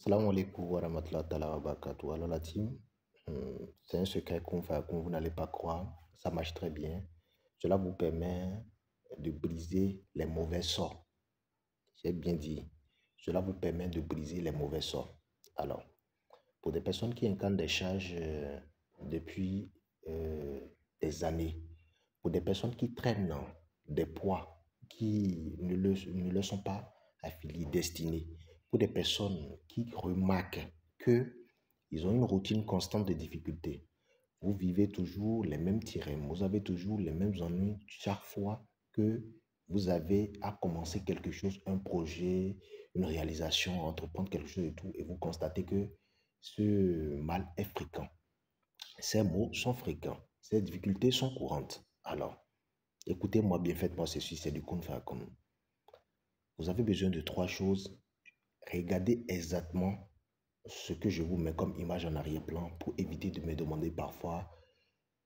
Salam alaikum wa rahmatullahi ta'ala wa barakatuh. Alors la team, c'est un secret qu'on fait, qu'on vous n'allez pas croire. Ça marche très bien. Cela vous permet de briser les mauvais sorts. J'ai bien dit. Cela vous permet de briser les mauvais sorts. Alors, pour des personnes qui incarnent des charges depuis des années, pour des personnes qui traînent des poids qui ne leur sont pas affiliés, destinés, pour des personnes qui remarquent qu'ils ont une routine constante de difficultés, vous vivez toujours les mêmes tiraillements, vous avez toujours les mêmes ennuis chaque fois que vous avez à commencer quelque chose, un projet, une réalisation, entreprendre quelque chose et tout, et vous constatez que ce mal est fréquent. Ces mots sont fréquents, ces difficultés sont courantes. Alors, écoutez-moi bien, faites-moi ceci, c'est du kun comme. Vous avez besoin de trois choses. Regardez exactement ce que je vous mets comme image en arrière-plan pour éviter de me demander parfois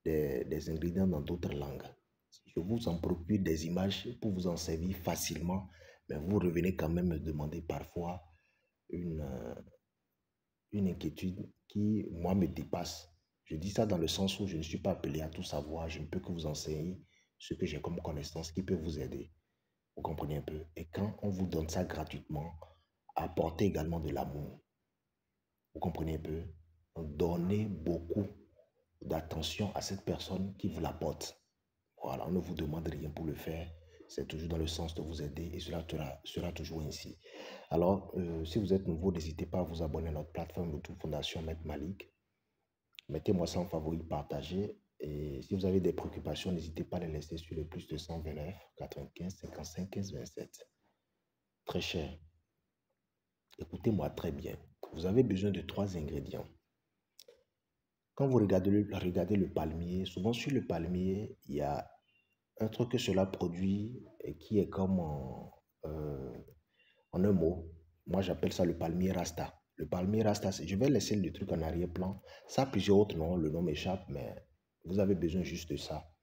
des ingrédients dans d'autres langues. Je vous en procure des images pour vous en servir facilement, mais vous revenez quand même me demander parfois une, une inquiétude qui, moi, me dépasse. Je dis ça dans le sens où je ne suis pas appelé à tout savoir, je ne peux que vous enseigner ce que j'ai comme connaissance qui peut vous aider. Vous comprenez un peu? Et quand on vous donne ça gratuitement, apportez également de l'amour. Vous comprenez un peu? Donnez beaucoup d'attention à cette personne qui vous l'apporte. Voilà, on ne vous demande rien pour le faire. C'est toujours dans le sens de vous aider et cela sera toujours ainsi. Alors, si vous êtes nouveau, n'hésitez pas à vous abonner à notre plateforme YouTube Fondation Maître Malik. Mettez-moi ça en favori, partagez. Et si vous avez des préoccupations, n'hésitez pas à les laisser sur le plus de 129 95 55 15 27. Très cher, écoutez-moi très bien. Vous avez besoin de trois ingrédients. Quand vous regardez le palmier, souvent sur le palmier, il y a un truc que cela produit et qui est comme en un mot. Moi, j'appelle ça le palmier rasta. Le palmier rasta, je vais laisser le truc en arrière-plan. Ça a plusieurs autres noms, le nom m'échappe, mais vous avez besoin juste de ça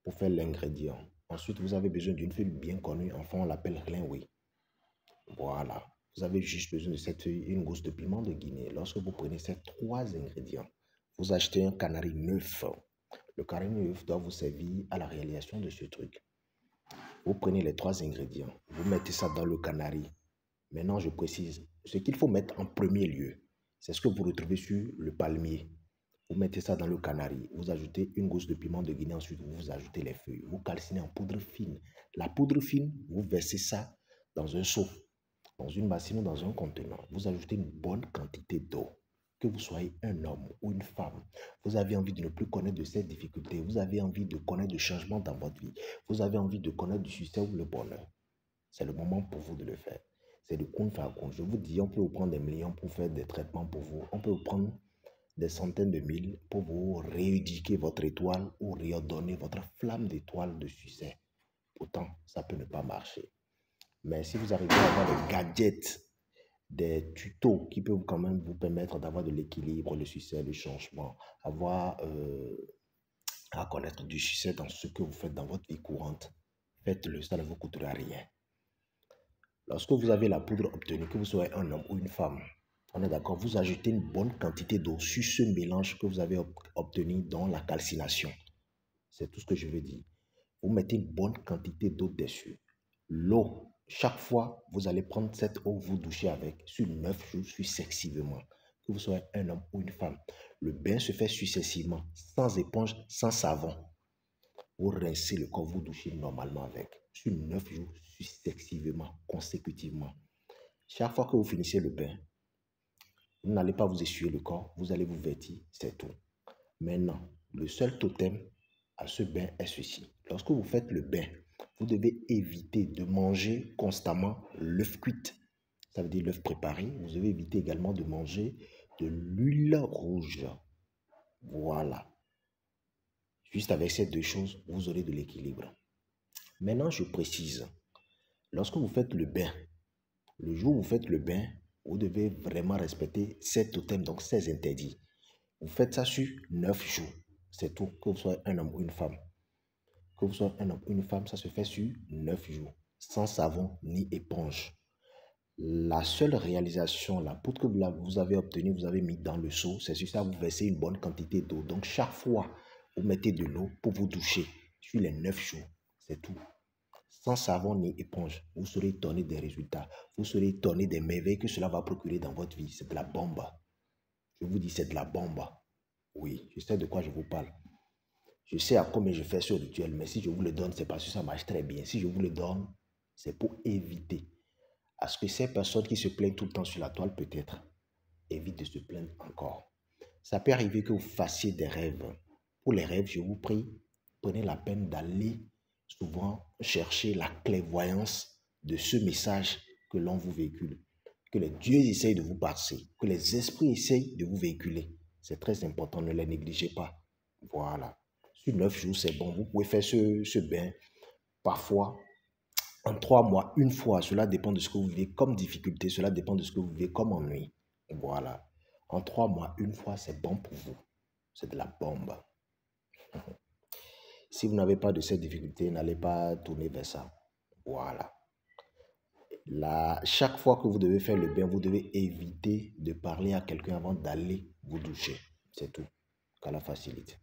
pour faire l'ingrédient. Ensuite, vous avez besoin d'une feuille bien connue, enfin on l'appelle Glenway. Voilà. Vous avez juste besoin de cette feuille et une gousse de piment de Guinée. Lorsque vous prenez ces trois ingrédients, vous achetez un canari neuf. Le canari neuf doit vous servir à la réalisation de ce truc. Vous prenez les trois ingrédients, vous mettez ça dans le canari. Maintenant, je précise, ce qu'il faut mettre en premier lieu, c'est ce que vous retrouvez sur le palmier. Vous mettez ça dans le canari, vous ajoutez une gousse de piment de Guinée, ensuite vous ajoutez les feuilles, vous calcinez en poudre fine. La poudre fine, vous versez ça dans un seau, dans une bassine ou dans un contenant. Vous ajoutez une bonne quantité d'eau. Que vous soyez un homme ou une femme, vous avez envie de ne plus connaître de ces difficultés, vous avez envie de connaître du changement dans votre vie, vous avez envie de connaître du succès ou le bonheur. C'est le moment pour vous de le faire. C'est du compte à compte. Je vous dis, on peut vous prendre des millions pour faire des traitements pour vous. On peut vous prendre des centaines de mille pour vous rééduquer votre étoile ou redonner votre flamme d'étoile de succès. Pourtant, ça peut ne pas marcher. Mais si vous arrivez à avoir des gadgets, des tutos qui peuvent quand même vous permettre d'avoir de l'équilibre, le succès, le changement, avoir à connaître du succès dans ce que vous faites dans votre vie courante, faites-le, ça ne vous coûtera rien. Lorsque vous avez la poudre obtenue, que vous soyez un homme ou une femme, on est d'accord, vous ajoutez une bonne quantité d'eau sur ce mélange que vous avez obtenu dans la calcination. C'est tout ce que je veux dire. Vous mettez une bonne quantité d'eau dessus. L'eau, chaque fois, vous allez prendre cette eau, vous douchez avec, sur 9 jours successivement. Que vous soyez un homme ou une femme. Le bain se fait successivement, sans éponge, sans savon. Vous rincez le corps, vous douchez normalement avec, sur 9 jours successivement, consécutivement. Chaque fois que vous finissez le bain, vous n'allez pas vous essuyer le corps, vous allez vous vêtir, c'est tout. Maintenant, le seul totem à ce bain est ceci. Lorsque vous faites le bain, vous devez éviter de manger constamment l'œuf cuit. Ça veut dire l'œuf préparé. Vous devez éviter également de manger de l'huile rouge. Voilà. Juste avec ces deux choses, vous aurez de l'équilibre. Maintenant, je précise, lorsque vous faites le bain, le jour où vous faites le bain, vous devez vraiment respecter ces totems, donc ces interdits. Vous faites ça sur 9 jours. C'est tout, que vous soyez un homme ou une femme. Que vous soyez un homme ou une femme, ça se fait sur 9 jours. Sans savon ni éponge. La seule réalisation, la poudre que vous avez obtenue, vous avez mis dans le seau, c'est sur ça vous versez une bonne quantité d'eau. Donc chaque fois, vous mettez de l'eau pour vous doucher sur les 9 jours. C'est tout. Sans savon ni éponge, vous serez étonné des résultats. Vous serez étonné des merveilles que cela va procurer dans votre vie. C'est de la bombe. Je vous dis, c'est de la bombe. Oui, je sais de quoi je vous parle. Je sais à combien je fais ce rituel, mais si je vous le donne, c'est parce que ça marche très bien. Si je vous le donne, c'est pour éviter à ce que ces personnes qui se plaignent tout le temps sur la toile, peut-être, évitent de se plaindre encore. Ça peut arriver que vous fassiez des rêves. Pour les rêves, je vous prie, prenez la peine d'aller souvent chercher la clairvoyance de ce message que l'on vous véhicule, que les dieux essayent de vous passer, que les esprits essayent de vous véhiculer. C'est très important, ne les négligez pas. Voilà. Sur 9 jours, c'est bon. Vous pouvez faire ce bain parfois en 3 mois, une fois. Cela dépend de ce que vous vivez comme difficulté, cela dépend de ce que vous vivez comme ennui. Voilà. En 3 mois, une fois, c'est bon pour vous. C'est de la bombe. Si vous n'avez pas de cette difficulté, n'allez pas tourner vers ça. Voilà. Là, chaque fois que vous devez faire le bain, vous devez éviter de parler à quelqu'un avant d'aller vous doucher. C'est tout. Qu'Allah facilite.